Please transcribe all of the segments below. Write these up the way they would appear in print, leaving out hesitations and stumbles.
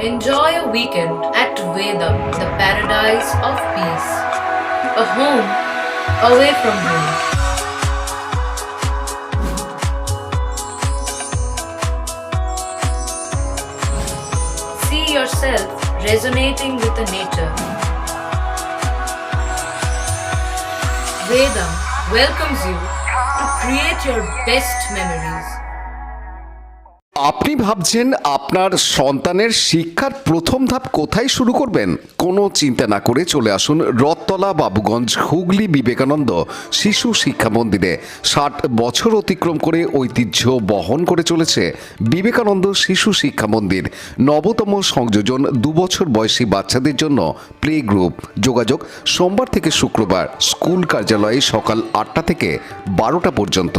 Enjoy a weekend at Vedam, the paradise of peace. A home away from home. See yourself resonating with the nature. Vedam welcomes you to create your best memories. আপনি ভাবছেন আপনার সন্তানের শিক্ষার প্রথম ধাপ কোথায় শুরু করবেন? কোনো চিন্তা না করে চলে আসুন রথতলা বাবুগঞ্জ হুগলি বিবেকানন্দ শিশু শিক্ষা মন্দিরে। 60 বছর অতিক্রম করে ঐতিহ্য বহন করে চলেছে বিবেকানন্দ শিশু শিক্ষা মন্দির। নবতম সংযোজন 2 বছর বয়সী বাচ্চাদের জন্য প্লে গ্রুপ। যোগাযোগ সোমবার থেকে শুক্রবার, স্কুল কার্যালয়ে সকাল 8টা থেকে 12টা পর্যন্ত।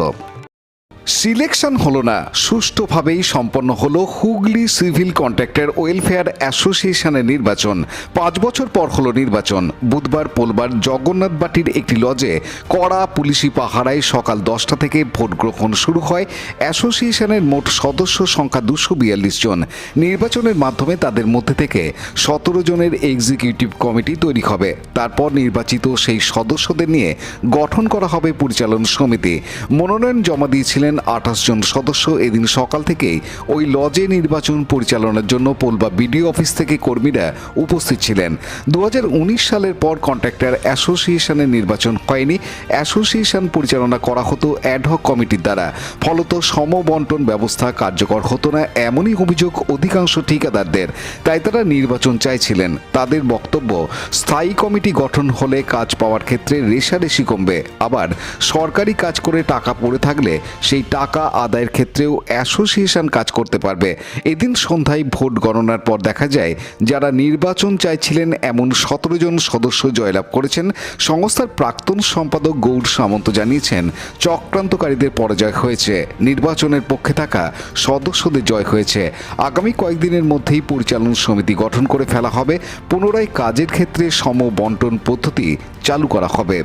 সিলেকশন হলো না, সুষ্ঠুভাবেই সম্পন্ন হলো হুগলি সিভিল কন্ট্রাক্টর ওয়েলফেয়ার অ্যাসোসিয়েশনের নির্বাচন। 5 বছর পর হলো নির্বাচন। বুধবার পোলবার জগন্নাথ বাটির একটি লজে কড়া পুলিশি পাহারায় সকাল 10টা থেকে ভোট গ্রহণ শুরু হয়। অ্যাসোসিয়েশনের মোট সদস্য সংখ্যা 242 জন। নির্বাচনের মাধ্যমে তাদের মধ্যে থেকে 17 জনের এক্সিকিউটিভ কমিটি তৈরি হবে। তারপর নির্বাচিত সেই সদস্যদের নিয়ে গঠন করা হবে পরিচালন সমিতি। মনোনয়ন জমা দিয়েছিলেন 28 জন সদস্য। এদিন সকাল থেকেই ওই লজে নির্বাচন পরিচালনার জন্য পোলবা বিডিও অফিস থেকে কর্মীরা উপস্থিত ছিলেন। 2019 সালের পর কন্ট্রাক্টর অ্যাসোসিয়েশনের নির্বাচন হয়নি। অ্যাসোসিয়েশন পরিচালনা করা হতো অ্যাডহক কমিটির দ্বারা। ফলত সমবন্টন ব্যবস্থা কার্যকর হতো না, এমনই অভিযোগ অধিকাংশ ঠিকাদারদের। তাই তারা নির্বাচন চাইছিলেন। তাদের বক্তব্য, স্থায়ী কমিটি গঠন হলে কাজ পাওয়ার ক্ষেত্রে রেষারেষি কমবে। আবার সরকারি কাজ করে টাকা পড়ে থাকলে সেই টাকা আদায়ের ক্ষেত্রেও অ্যাসোসিয়েশন কাজ করতে পারবে। এদিন সন্ধ্যায় ভোট গণনার পর দেখা যায় যারা নির্বাচন চাইছিলেন এমন 17 জন সদস্য জয়লাভ করেছেন। সংস্থার প্রাক্তন সম্পাদক গৌর সামন্ত জানিয়েছেন, চক্রান্তকারীদের পরাজয় হয়েছে, নির্বাচনের পক্ষে থাকা সদস্যদের জয় হয়েছে। আগামী কয়েকদিনের মধ্যেই পরিচালন সমিতি গঠন করে ফেলা হবে। পুনরায় কাজের ক্ষেত্রে সমবন্টন পদ্ধতি চালু করা হবে।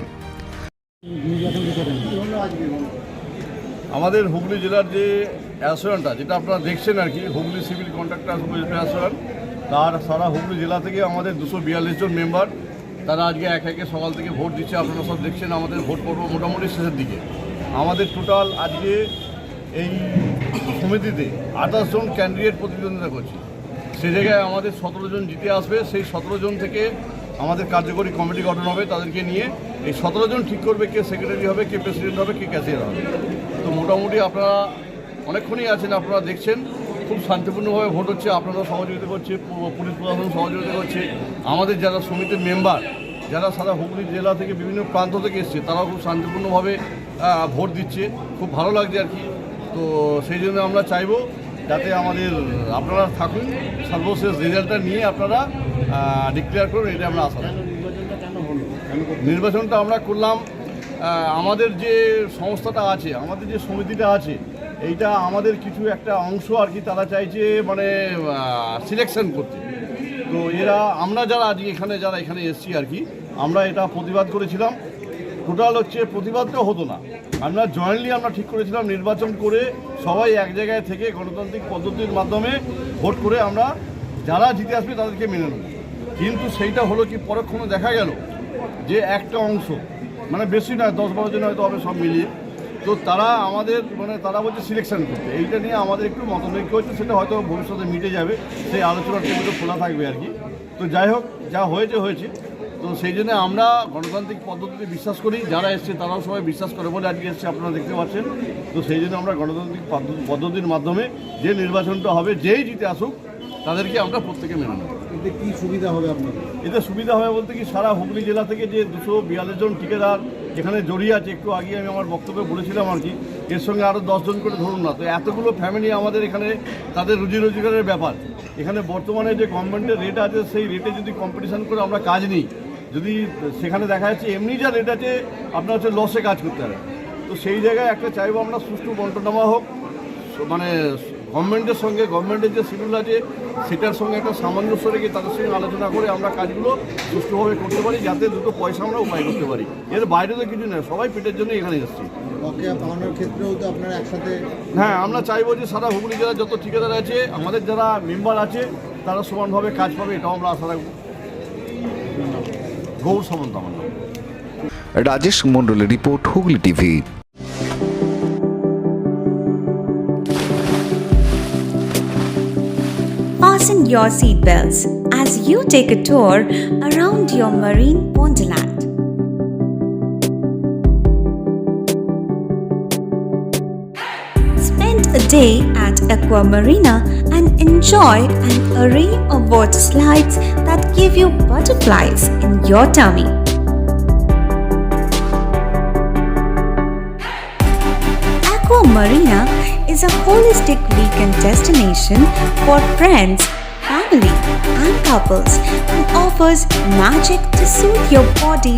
আমাদের হুগলি জেলার যে অ্যাসোসিয়েশনটা, যেটা আপনারা দেখছেন আর কি, Hooghly civil contractors welfare association, তার সারা হুগলি জেলা থেকে আমাদের 242 জন মেম্বার, তারা আজকে একে সকাল থেকে ভোট দিচ্ছে। আপনারা সব দেখছেন আমাদের ভোট পর্ব মোটামুটি শেষের দিকে। আমাদের টোটাল আজকে এই সমিতিতে 28 জন ক্যান্ডিডেট প্রতিদ্বন্দ্বিতা করছে। সে জায়গায় আমাদের 17 জন জিতে আসবে। সেই 17 জন থেকে আমাদের কার্যকরী কমিটি গঠন হবে। তাদেরকে নিয়ে এই 17 জন ঠিক করবে কে সেক্রেটারি হবে, কে প্রেসিডেন্ট হবে, কে ক্যাশিয়ার হবে। তো মোটামুটি আপনারা অনেকক্ষণই আছেন, আপনারা দেখছেন খুব শান্তিপূর্ণভাবে ভোট হচ্ছে। আপনারা সহযোগিতা করছে, পুলিশ প্রশাসন সহযোগিতা করছে। আমাদের যারা সমিতির মেম্বার, যারা সারা হুগলি জেলা থেকে বিভিন্ন প্রান্ত থেকে এসছে, তারাও খুব শান্তিপূর্ণভাবে ভোট দিচ্ছে। খুব ভালো লাগছে আর কি। তো সেই জন্য আমরা চাইবো যাতে আপনারা থাকুন, সর্বশেষ রেজাল্টটা নিয়ে আপনারা ডিক্লেয়ার করুন, এটা আমরা আশা রাখি। নির্বাচনটা আমরা করলাম, আমাদের যে সংস্থাটা আছে, আমাদের যে সমিতিটা আছে, এইটা আমাদের কিছু একটা অংশ আর কি, তারা চাইছে সিলেকশন করতে। তো আমরা যারা আজকে এখানে এসছি আর কি, আমরা এটা প্রতিবাদ করেছিলাম। টোটাল প্রতিবাদটাও হতো না, আমরা জয়েন্টলি ঠিক করেছিলাম নির্বাচন করে সবাই এক জায়গায় থেকে গণতান্ত্রিক পদ্ধতির মাধ্যমে ভোট করে আমরা যারা জিতে আসবে তাদেরকে মেনে নেব। কিন্তু সেইটা হলো কি, পরক্ষণে দেখা গেল যে একটা অংশ, বেশি নয়, 10-12 জন হয়তো হবে সব মিলিয়ে, তো তারা তারা বলছে সিলেকশন করতে। এইটা নিয়ে আমাদের একটু মতনৈক্য হচ্ছে। সেটা হয়তো ভবিষ্যতে মিটে যাবে, সেই আলোচনার টেবিলটা খোলা থাকবে আর কি। তো যাই হোক, যা হয়েছে। তো সেই জন্য আমরা গণতান্ত্রিক পদ্ধতিতে বিশ্বাস করি। যারা এসছে তারাও সবাই বিশ্বাস করে বলে আজকে এসছে, আপনারা দেখতে পাচ্ছেন। তো সেই জন্য আমরা গণতান্ত্রিক পদ্ধতির মাধ্যমে যে নির্বাচনটা হবে, যেই জিতে আসুক তাদেরকে আমরা প্রত্যেকে মেনে নেব। এতে কী সুবিধা হবে আপনাদের? এতে সুবিধা হবে বলতে কি, সারা হুগলি জেলা থেকে যে 242 জন ঠিকাদার এখানে জড়িয়ে আছে, একটু আগে আমি আমার বক্তব্যে বলেছিলাম আর কি, এর সঙ্গে আরও 10 জন করে ধরুন না, তো এতগুলো ফ্যামিলি আমাদের এখানে, তাদের রুজি রোজগারের ব্যাপার। এখানে বর্তমানে যে গভর্নমেন্টের রেট আছে, সেই রেটে যদি কম্পিটিশান করে আমরা কাজ নিই, যদি সেখানে দেখা যাচ্ছে এমনি যা রেট আছে আপনার লসে কাজ করতে হবে। তো সেই জায়গায় একটা চাইবো আমরা সুষ্ঠু বন্টনামা হোক, গভর্নমেন্টের সঙ্গে, গভর্নমেন্টের যে শিডিউল আছে সেটার সঙ্গে একটা সামঞ্জস্য রেখে তাদের সঙ্গে আলোচনা করে আমরা কাজগুলো সুষ্ঠুভাবে করতে পারি, যাতে দুটো পয়সা আমরা উপায় করতে পারি। এর বাইরে তো কিছু নয়, সবাই পেটের জন্য এখানে এসেছি। বকেয়া পাওয়ানোর ক্ষেত্রেও তো আপনারা একসাথে। হ্যাঁ, আমরা চাইবো যে সারা হুগলি জেলার যত ঠিকাদার আছে, আমাদের যারা মেম্বার আছে, তারা সমানভাবে কাজ পাবে, এটাও আমরা আশা রাখবো। গৌর সামন্ত আমার নাম। রাজেশ মণ্ডলের report, Hooghly TV. Fasten your seatbelts as you take a tour around your marine wonderland. Spend a day at Aqua Marina and enjoy an array of water slides that give you butterflies in your tummy. Aqua Marina is a holistic weekend destination for friends, family, and couples and offers magic to soothe your body,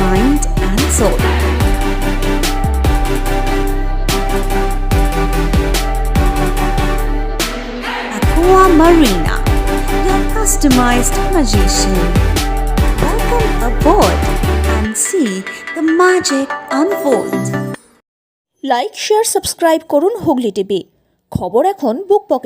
mind, and soul. Aqua Marina, your customized magician. Welcome aboard and see the magic unfold. Like share subscribe করুন Hooghly TV. খবর এখন বুক পকেটে।